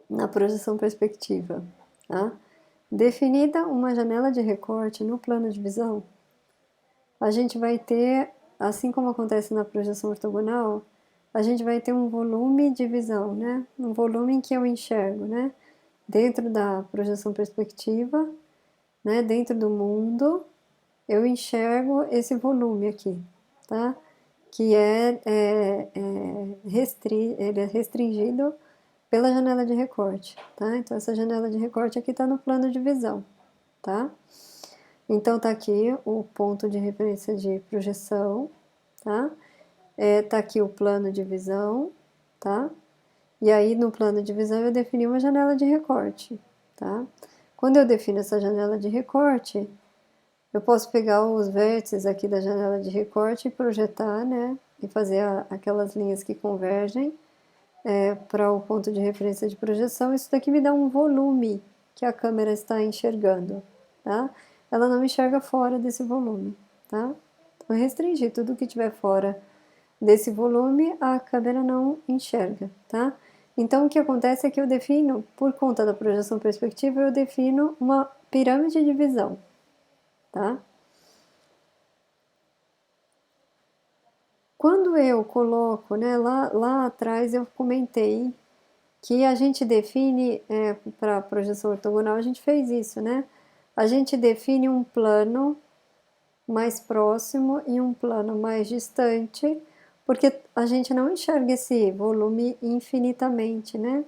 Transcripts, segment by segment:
na projeção perspectiva, tá? Definida uma janela de recorte no plano de visão, a gente vai ter, assim como acontece na projeção ortogonal, a gente vai ter um volume de visão, né? Um volume em que eu enxergo, né? Dentro da projeção perspectiva, né? Dentro do mundo, eu enxergo esse volume aqui, tá? Que ele é restringido pela janela de recorte, tá? Então, essa janela de recorte aqui está no plano de visão, tá? Então, tá aqui o ponto de referência de projeção, tá? Tá aqui o plano de visão, tá? E aí, no plano de visão, eu defini uma janela de recorte, tá? Quando eu defino essa janela de recorte, eu posso pegar os vértices aqui da janela de recorte e projetar, né? E fazer aquelas linhas que convergem para o ponto de referência de projeção. Isso daqui me dá um volume que a câmera está enxergando, tá? Ela não enxerga fora desse volume, tá? Então, restringir tudo que tiver fora desse volume, a câmera não enxerga, tá? Então, o que acontece é que eu defino, por conta da projeção perspectiva, eu defino uma pirâmide de visão, tá? Quando eu coloco, né, lá atrás eu comentei que a gente define, para a projeção ortogonal, a gente fez isso, né? A gente define um plano mais próximo e um plano mais distante, porque a gente não enxerga esse volume infinitamente, né?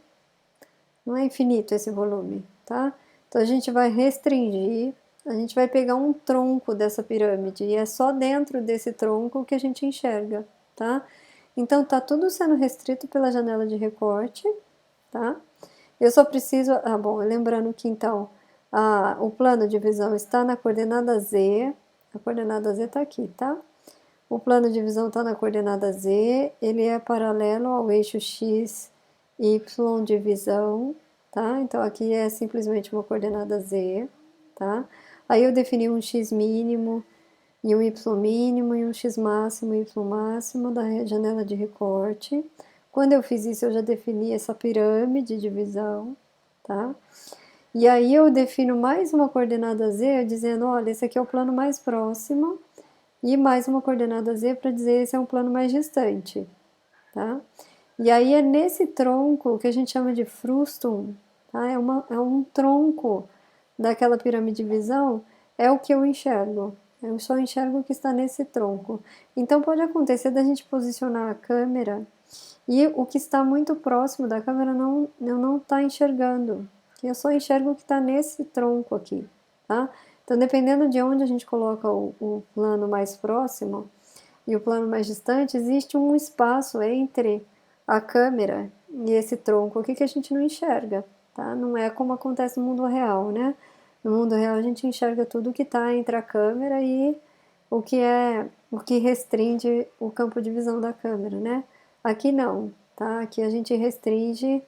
Não é infinito esse volume, tá? Então a gente vai restringir, a gente vai pegar um tronco dessa pirâmide e é só dentro desse tronco que a gente enxerga, tá? Então tá tudo sendo restrito pela janela de recorte, tá? Eu só preciso, bom, lembrando que então o plano de visão está na coordenada Z, a coordenada Z está aqui, tá? O plano de visão está na coordenada Z, ele é paralelo ao eixo X, Y de visão, tá? Então aqui é simplesmente uma coordenada Z, tá? Aí eu defini um X mínimo e um Y mínimo e um X máximo e Y máximo da janela de recorte. Quando eu fiz isso, eu já defini essa pirâmide de visão, tá? E aí eu defino mais uma coordenada Z, dizendo, olha, esse aqui é o plano mais próximo, e mais uma coordenada Z para dizer esse é um plano mais distante, tá? E aí é nesse tronco que a gente chama de frustum, tá? É um tronco daquela pirâmide de visão, é o que eu enxergo. Eu só enxergo o que está nesse tronco. Então pode acontecer da gente posicionar a câmera e o que está muito próximo da câmera eu não está enxergando. Eu só enxergo o que está nesse tronco aqui, tá? Então, dependendo de onde a gente coloca o plano mais próximo e o plano mais distante, existe um espaço entre a câmera e esse tronco aqui que a gente não enxerga, tá? Não é como acontece no mundo real, né? No mundo real a gente enxerga tudo que está entre a câmera e o que restringe o campo de visão da câmera, né? Aqui não, tá? Aqui a gente restringe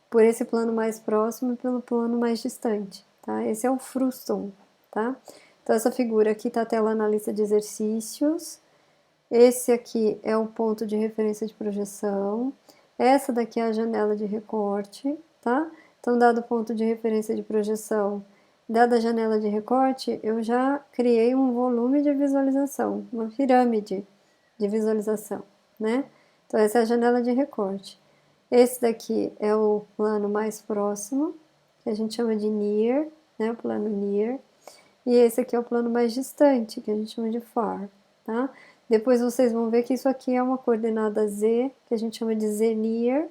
por esse plano mais próximo e pelo plano mais distante, tá? Esse é o frustum, tá? Então essa figura aqui tá até lá na lista de exercícios. Esse aqui é o ponto de referência de projeção. Essa daqui é a janela de recorte, tá? Então, dado o ponto de referência de projeção, dada a janela de recorte, eu já criei um volume de visualização, uma pirâmide de visualização, né? Então, essa é a janela de recorte. Esse daqui é o plano mais próximo, que a gente chama de near, né? O plano near. E esse aqui é o plano mais distante, que a gente chama de far, tá? Depois vocês vão ver que isso aqui é uma coordenada Z, que a gente chama de Z near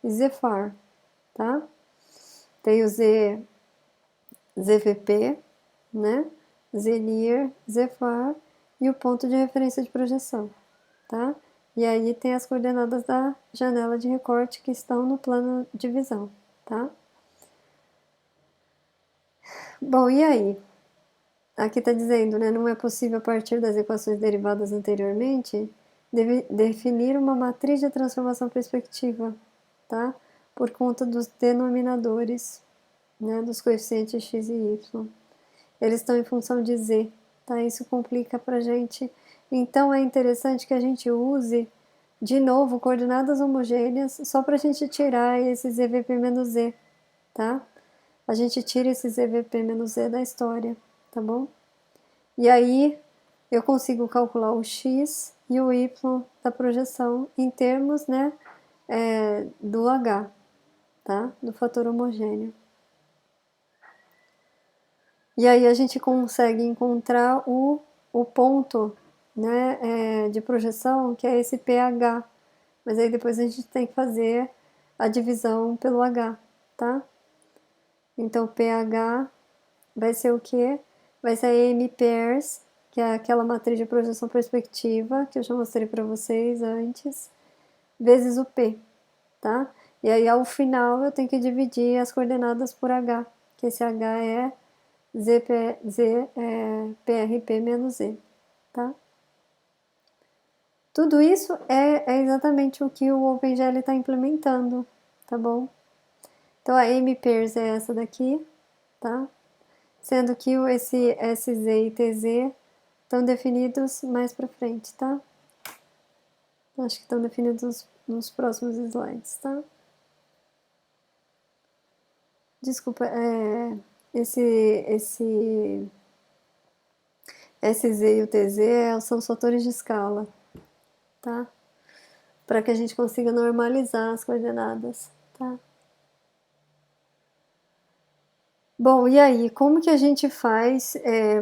e Z far, tá? Tem o ZVP, né? Z near, Z far e o ponto de referência de projeção, tá? E aí tem as coordenadas da janela de recorte que estão no plano de visão, tá? Bom, e aí? Aqui está dizendo, né, não é possível, a partir das equações derivadas anteriormente, definir uma matriz de transformação perspectiva, tá? Por conta dos denominadores, né, dos coeficientes x e y. Eles estão em função de z, tá? Isso complica para a gente. Então, é interessante que a gente use de novo, coordenadas homogêneas, só para a gente tirar esses EVP-Z, tá? A gente tira esses EVP-Z da história, tá bom? E aí, eu consigo calcular o x e o y da projeção em termos, né, do H, tá? Do fator homogêneo. E aí a gente consegue encontrar o ponto, né, de projeção, que é esse pH. Mas aí depois a gente tem que fazer a divisão pelo H, tá? Então pH vai ser o quê? Vai ser a M pairs, que é aquela matriz de projeção perspectiva, que eu já mostrei para vocês antes, vezes o P, tá? E aí ao final eu tenho que dividir as coordenadas por H, que esse H é PRP menos Z, tá? Tudo isso é exatamente o que o OpenGL está implementando, tá bom? Então a M-pairs é essa daqui, tá? Sendo que esse SZ e TZ estão definidos mais pra frente, tá? Acho que estão definidos nos próximos slides, tá? Desculpa, esse SZ e o TZ são os fatores de escala, tá? Para que a gente consiga normalizar as coordenadas, tá? Bom, e aí, como que a gente faz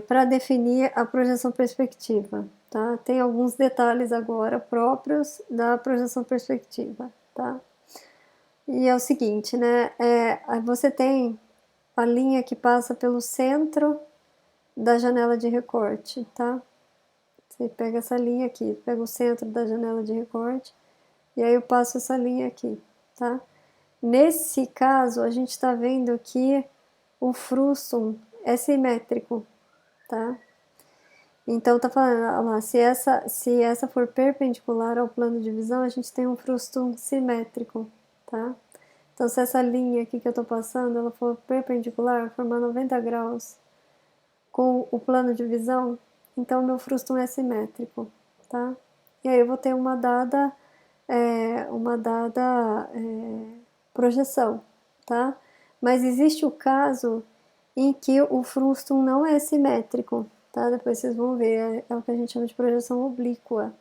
para definir a projeção perspectiva? Tá? Tem alguns detalhes agora próprios da projeção perspectiva, tá? E é o seguinte, né? Você tem a linha que passa pelo centro da janela de recorte, tá? Você pega essa linha aqui, pega o centro da janela de recorte, e aí eu passo essa linha aqui, tá? Nesse caso, a gente está vendo que o frustum é simétrico, tá? Então tá falando, olha lá, se essa for perpendicular ao plano de visão, a gente tem um frustum simétrico, tá? Então se essa linha aqui que eu tô passando, ela for perpendicular, formar 90 graus com o plano de visão, então meu frustum é simétrico, tá? E aí eu vou ter uma dada projeção, tá? Mas existe o caso em que o frustum não é simétrico, tá? Depois vocês vão ver, é o que a gente chama de projeção oblíqua,